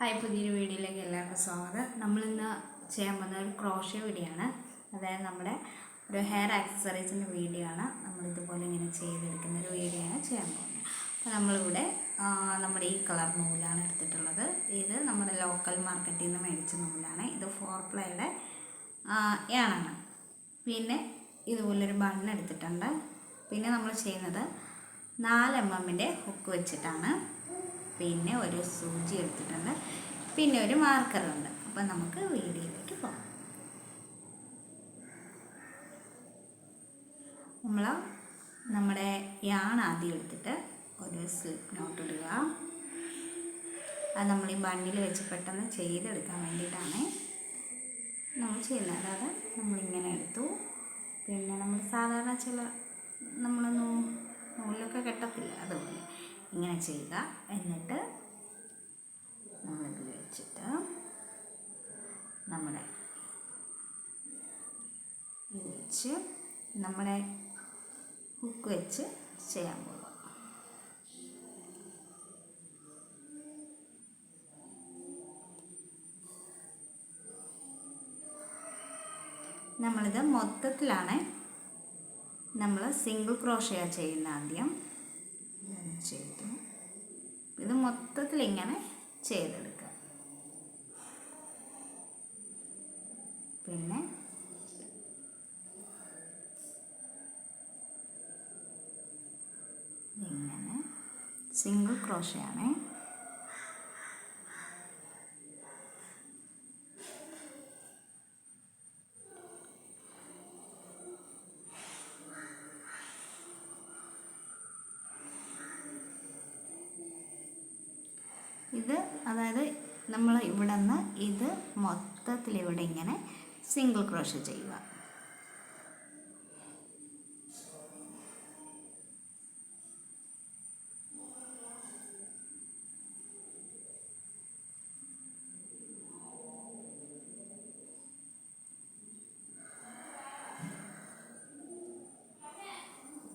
Hi, പുതിയൊരു വീഡിയോയിലേക്ക് എല്ലാവർക്കും സ്വാഗതം. നമ്മളിന്ന് ചെയ്യാൻ പോകുന്ന ഒരു ക്രോഷ്യോ വീഡിയോ ആണ്. അതായത് നമ്മുടെ ഒരു ഹെയർ ആക്സസറീസിൻ്റെ വീഡിയോ ആണ്. നമ്മളിതുപോലെ ഇങ്ങനെ ചെയ്തെടുക്കുന്ന ഒരു വീഡിയോ ആണ് ചെയ്യാൻ പോകുന്നത്. അപ്പോൾ നമ്മളിവിടെ നമ്മുടെ ഈ കളർ നൂലാണ് എടുത്തിട്ടുള്ളത്. ഇത് നമ്മുടെ ലോക്കൽ മാർക്കറ്റിൽ നിന്ന് മേടിച്ച നൂലാണ്. ഇത് 4 പ്ലൈയുടെ ആണ്. പിന്നെ ഇതുപോലൊരു ബണ്ണ് എടുത്തിട്ടുണ്ട്. പിന്നെ നമ്മൾ ചെയ്യുന്നത് 4 mm ഹുക്ക് വെച്ചിട്ടാണ്. പിന്നെ ഒരു സൂചി എടുത്തിട്ടുണ്ട്. പിന്നെ ഒരു മാർക്കറുണ്ട്. അപ്പോൾ നമുക്ക് വീഡിയോയിലേക്ക് പോകാം. നമ്മുടെ യാൺ ആദ്യം എടുത്തിട്ട് ഒരു സ്ലിപ്പ് നോട്ട് ഇടുക. അത് നമ്മൾ ഈ ബണ്ണിൽ വെച്ച് പെട്ടെന്ന് ചെയ്തെടുക്കാൻ വേണ്ടിയിട്ടാണ് നമ്മൾ ചെയ്യുന്നത്. അതായത് നമ്മളിങ്ങനെ എടുത്തു. പിന്നെ നമ്മൾ സാധാരണ നമ്മൾ നൂലൊക്കെ കെട്ടത്തില്ല, അതുപോലെ ഇങ്ങനെ ചെയ്യുക. എന്നിട്ട് നമ്മളിത് വെച്ചിട്ട് നമ്മുടെ ഇത് വെച്ച് നമ്മുടെ ഹുക്ക് വെച്ച് ചെയ്യാൻ പോകുക. നമ്മളിത് മൊത്തത്തിലാണ് നമ്മൾ സിംഗിൾ ക്രോഷ്യ ചെയ്യുന്ന. ആദ്യം ചെയ്തു ഇത് മൊത്തത്തിൽ ഇങ്ങനെ ചെയ്തെടുക്കുക. പിന്നെ ഇങ്ങനെ സിംഗിൾ ക്രോഷ്യാണ്. ഇത് അതായത് നമ്മൾ ഇവിടെ നിന്ന് ഇത് മൊത്തത്തിൽ ഇവിടെ ഇങ്ങനെ സിംഗിൾ ക്രോഷ്യ ചെയ്യുക.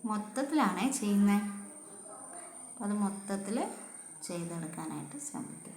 മൊത്തത്തിലാണ് ചെയ്യുന്നത്. അത് മൊത്തത്തിൽ ചെയ്തെടുക്കാനായിട്ട് ശ്രമിക്കുക.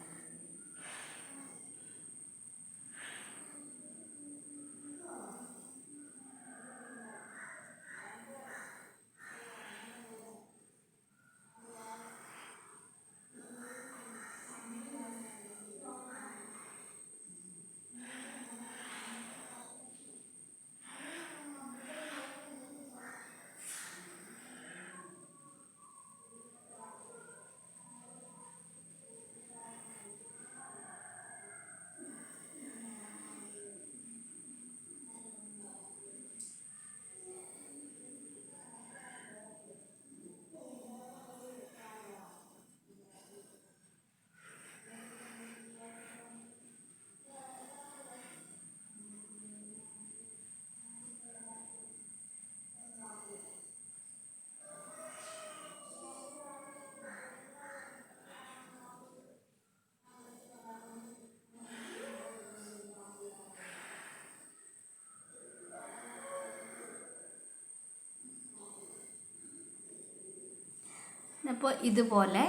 അപ്പോൾ ഇതുപോലെ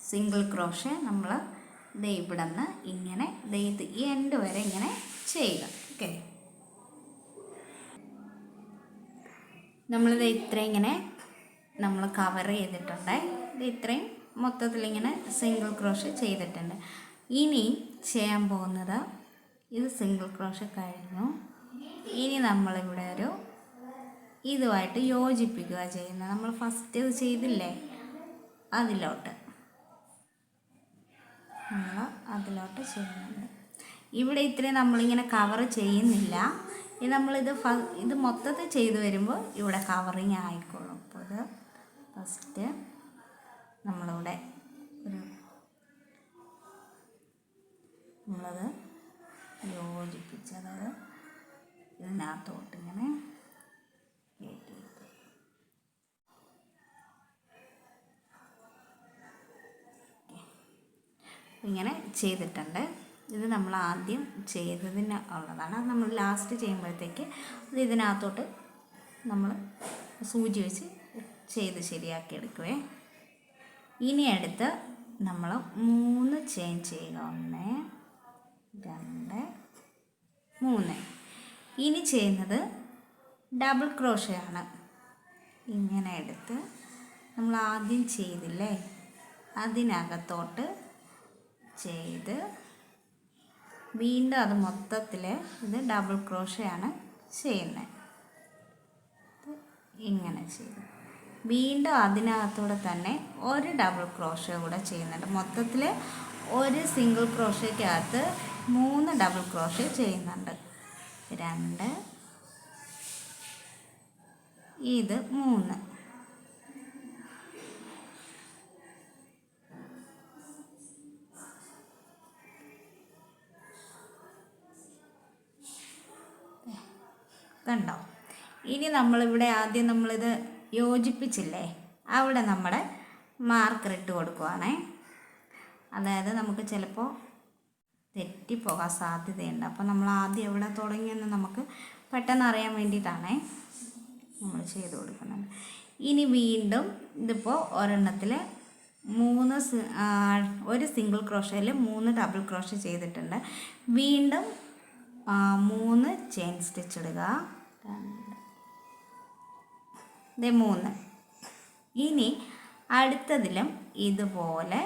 സിംഗിൾ ക്രോഷ്യ നമ്മൾ ഇവിടെ നിന്ന് ഇങ്ങനെ ഈ എൻഡ് വരെ ഇങ്ങനെ ചെയ്യുക. ഓക്കെ, നമ്മളിത് ഇത്രയും ഇങ്ങനെ നമ്മൾ കവർ ചെയ്തിട്ടുണ്ട്. ഇത് ഇത്രയും മൊത്തത്തിലിങ്ങനെ സിംഗിൾ ക്രോഷ്യ ചെയ്തിട്ടുണ്ട്. ഇനി ചെയ്യാൻ പോകുന്നത് ഇത് സിംഗിൾ ക്രോഷ്യ കഴിഞ്ഞു. ഇനി നമ്മളിവിടെ ഒരു ഇതുമായിട്ട് യോജിപ്പിക്കുക ചെയ്യുന്നത്. നമ്മൾ ഫസ്റ്റ് ഇത് ചെയ്തില്ലേ, അതിലോട്ട് ചെയ്യുന്നുണ്ട്. ഇവിടെ ഇത്രയും നമ്മളിങ്ങനെ കവർ ചെയ്യുന്നില്ല. ഇത് മൊത്തത്തിൽ ചെയ്തു വരുമ്പോൾ ഇവിടെ കവറിങ് ആയിക്കോളും. അപ്പോൾ ഇത് ഫസ്റ്റ് നമ്മളിവിടെ നമ്മളത് യോജിപ്പിച്ച്, അതായത് ഇതിനകത്തോട്ട് ഇങ്ങനെ കയറ്റി ഇങ്ങനെ ചെയ്തിട്ടുണ്ട്. ഇത് നമ്മൾ ആദ്യം ചെയ്തതിന് ഉള്ളതാണ്. അത് നമ്മൾ ലാസ്റ്റ് ചെയ്യുമ്പോഴത്തേക്ക് അത് ഇതിനകത്തോട്ട് നമ്മൾ സൂചി വെച്ച് ചെയ്ത് ശരിയാക്കി എടുക്കുവേ. ഇനി അടുത്ത് നമ്മൾ 3 ചെയിൻ ചെയ്യുക. 1 2 3. ഇനി ചെയ്യുന്നത് ഡബിൾ ക്രോഷേ ആണ്. ഇങ്ങനെ എടുത്ത് നമ്മൾ ആദ്യം ചെയ്തില്ലേ അതിനകത്തോട്ട് ചെയ്ത് വീണ്ടും അത് മൊത്തത്തിൽ ഇത് ഡബിൾ ക്രോഷേ ആണ് ചെയ്യുന്നത്. ഇങ്ങനെ ചെയ്തു വീണ്ടും അതിനകത്തൂടെ തന്നെ ഒരു ഡബിൾ ക്രോഷേ കൂടെ ചെയ്യുന്നുണ്ട്. മൊത്തത്തിൽ ഒരു സിംഗിൾ ക്രോഷയ്ക്കകത്ത് 3 ഡബിൾ ക്രോഷേ ചെയ്യുന്നുണ്ട്. 2 ഇത് 3. കണ്ടോ? ഇനി നമ്മളിവിടെ ആദ്യം നമ്മളിത് യോജിപ്പിച്ചില്ലേ അവിടെ നമ്മുടെ മാർക്കർ ഇട്ട് കൊടുക്കുവാണേ. അതായത് നമുക്ക് ചിലപ്പോൾ തെറ്റിപ്പോകാൻ സാധ്യതയുണ്ട്. അപ്പോൾ നമ്മൾ ആദ്യം എവിടെ തുടങ്ങിയെന്ന് നമുക്ക് പെട്ടെന്ന് അറിയാൻ വേണ്ടിയിട്ടാണേ നമ്മൾ ചെയ്ത് കൊടുക്കുന്നത്. ഇനി വീണ്ടും ഇതിപ്പോൾ ഒരെണ്ണത്തിൽ 1 സിംഗിൾ ക്രോഷയിൽ 3 ഡബിൾ ക്രോഷേ ചെയ്തിട്ടുണ്ട്. വീണ്ടും 3 ചെയിൻ സ്റ്റിച്ച് ഇടുക. 3. ഇനി അടുത്തതിലും ഇതുപോലെ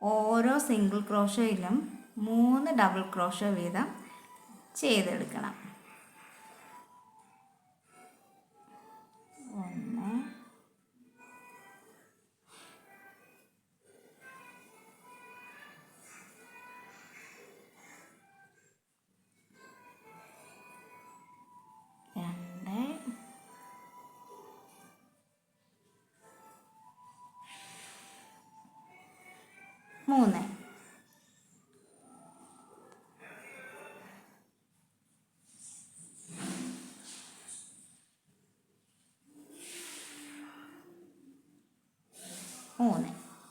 ഓരോ സിംഗിൾ ക്രോഷയിലും 3 ഡബിൾ ക്രോഷേ വീതം ചെയ്തെടുക്കണം. 1 2 3.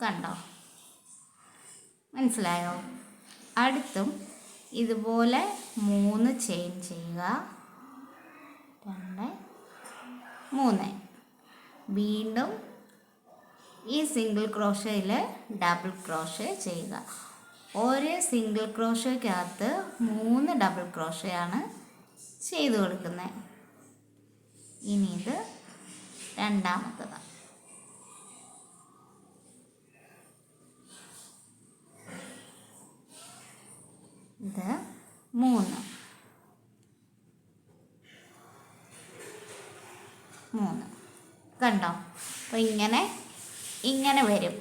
കണ്ടോ? മനസ്സിലായോ? അടുത്തും ഇതുപോലെ 3 ചെയിൻ ചെയ്യുക. 2 3. വീണ്ടും ഈ സിംഗിൾ ക്രോഷയിൽ ഡബിൾ ക്രോഷേ ചെയ്യുക. ഒരു സിംഗിൾ ക്രോഷയ്ക്കകത്ത് 3 ഡബിൾ ക്രോഷേ ആണ് ചെയ്ത് കൊടുക്കുന്നത്. ഇനി ഇത് രണ്ടാമത്തത്. ഇത് 3 കണ്ടോ? അപ്പോൾ ഇങ്ങനെ വരും.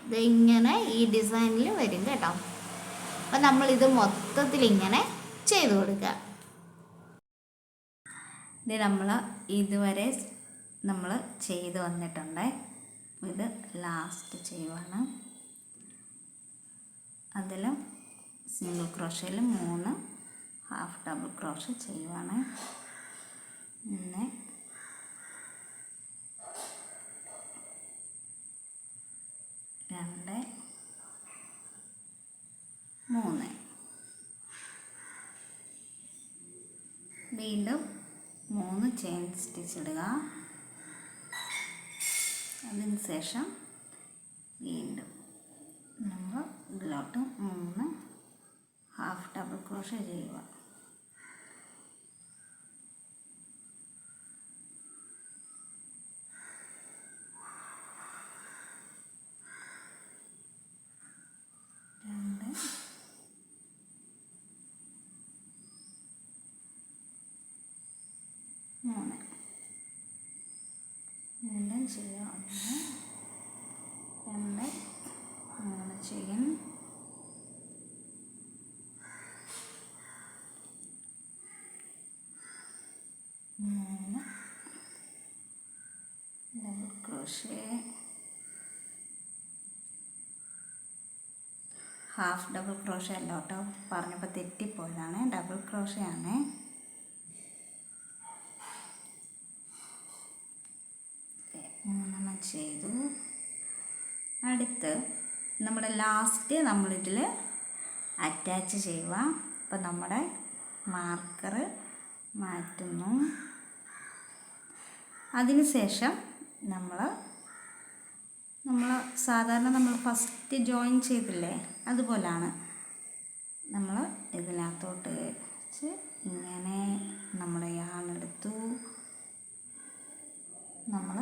ഇത് ഇങ്ങനെ ഈ ഡിസൈനിൽ വരും കേട്ടോ. അപ്പം നമ്മളിത് മൊത്തത്തിൽ ഇങ്ങനെ ചെയ്ത് കൊടുക്കുക. ഇത് നമ്മൾ ഇതുവരെ നമ്മൾ ചെയ്ത് വന്നിട്ടുണ്ട്. ഇത് ലാസ്റ്റ് ചെയ്യുവാണ്. അതിലും സിംഗിൾ ക്രോഷയിൽ 3 ഹാഫ് ഡബിൾ ക്രോഷേ ചെയ്യുവാണ്. 1 2 3. വീണ്ടും 3 ചെയിൻ സ്റ്റിച്ച് ഇടുക. അതിന് ശേഷം വീണ്ടും നമ്മൾ ഇതിലോട്ട് 3 ഹാഫ് ഡബിൾ ക്രോഷേ ചെയ്യുക. വീണ്ടും ചെയ്യുക. 1 2 3 chain. Double crochet. Half double crochet അല്ല കേട്ടോ, പറഞ്ഞപ്പോൾ തെറ്റിപ്പോയതാണ്. ഡബിൾ ക്രോഷേ ആണ്. ചെയ്തു. അടുത്ത് നമ്മുടെ ലാസ്റ്റ് നമ്മളിതിൽ അറ്റാച്ച് ചെയ്യുക. അപ്പം നമ്മുടെ മാർക്കർ മാറ്റുന്നു. അതിനുശേഷം നമ്മൾ സാധാരണ നമ്മൾ ഫസ്റ്റ് ജോയിൻ ചെയ്തില്ലേ, അതുപോലാണ് നമ്മൾ ഇതിനകത്തോട്ട് വെച്ച് ഇങ്ങനെ നമ്മൾ യാണെടുത്തു. നമ്മൾ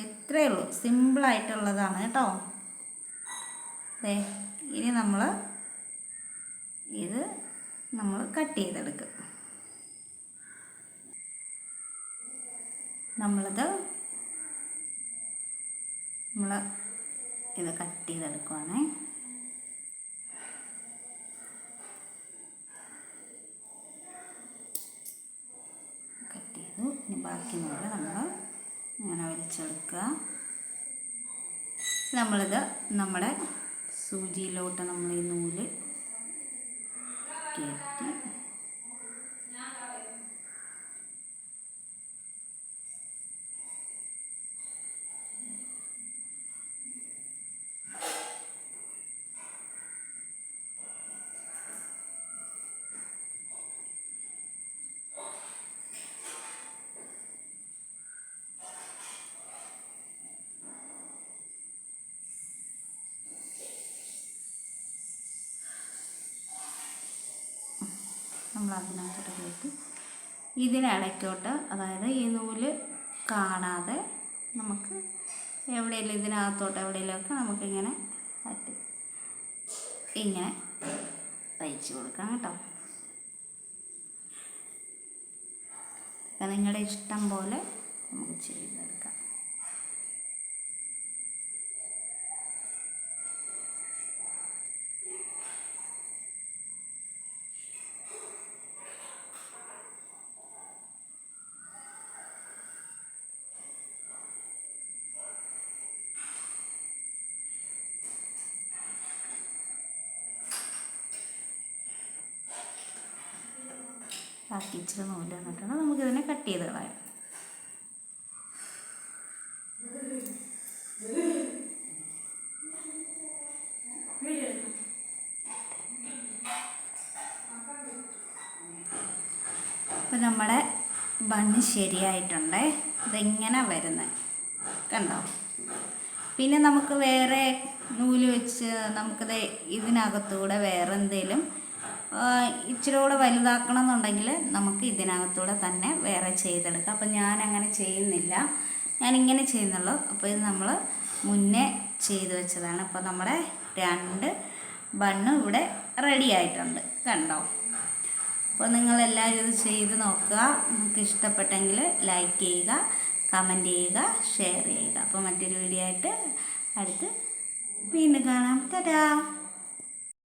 ഇത്രയേ ഉള്ളൂ, സിമ്പിളായിട്ടുള്ളതാണ് കേട്ടോ. ഇനി നമ്മൾ കട്ട് ചെയ്തെടുക്കും. നമ്മൾ ഇത് കട്ട് ചെയ്തെടുക്കുവാണേ. കട്ട് ചെയ്തു. ഇനി ബാക്കി നൂല് നമ്മൾ ഇങ്ങനെ വലിച്ചെടുക്കുക. നമ്മുടെ സൂചിയിലോട്ട് നമ്മൾ ഈ നൂല് കയറ്റി നമ്മൾ അതിനകത്തോട്ട് കയറ്റി ഇതിനിടയ്ക്കോട്ട്, അതായത് ഈ നൂല് കാണാതെ നമുക്ക് എവിടെയെങ്കിലും ഇതിനകത്തോട്ട് എവിടെയെങ്കിലുമൊക്കെ നമുക്കിങ്ങനെ ഇങ്ങനെ തയ്ച്ച് കൊടുക്കാം കേട്ടോ. നിങ്ങളുടെ ഇഷ്ടം പോലെ നമുക്ക് ചെയ്തെടുക്കാം. ബാക്കി ഇച്ചിരി നൂല് വന്നിട്ടുണ്ട്, നമുക്കിതിനെ കട്ട് ചെയ്ത് കളയാം. അപ്പം നമ്മുടെ ബണ്ണ് ശരിയായിട്ടുണ്ട്. ഇതെങ്ങനെ വരുന്നത് കണ്ടോ. പിന്നെ നമുക്ക് വേറെ നൂല് വെച്ച് നമുക്കിത് ഇതിനകത്തൂടെ വേറെ എന്തെങ്കിലും ഇച്ചിരി കൂടെ വലുതാക്കണം എന്നുണ്ടെങ്കിൽ നമുക്ക് ഇതിനകത്തൂടെ തന്നെ വേറെ ചെയ്തെടുക്കാം. അപ്പം ഞാനങ്ങനെ ചെയ്യുന്നില്ല, ഞാനിങ്ങനെ ചെയ്യുന്നുള്ളൂ. അപ്പോൾ ഇത് നമ്മൾ മുന്നേ ചെയ്ത് വെച്ചതാണ്. അപ്പോൾ നമ്മുടെ 2 ബണ്ണ് ഇവിടെ റെഡി ആയിട്ടുണ്ട് കണ്ടോ. അപ്പോൾ നിങ്ങളെല്ലാവരും ഇത് ചെയ്ത് നോക്കുക. നിങ്ങൾക്ക് ഇഷ്ടപ്പെട്ടെങ്കിൽ ലൈക്ക് ചെയ്യുക, കമൻറ്റ് ചെയ്യുക, ഷെയർ ചെയ്യുക. അപ്പോൾ മറ്റൊരു വീഡിയോ ആയിട്ട് അടുത്ത് വീണ്ടും കാണാം. ടാറ്റാ.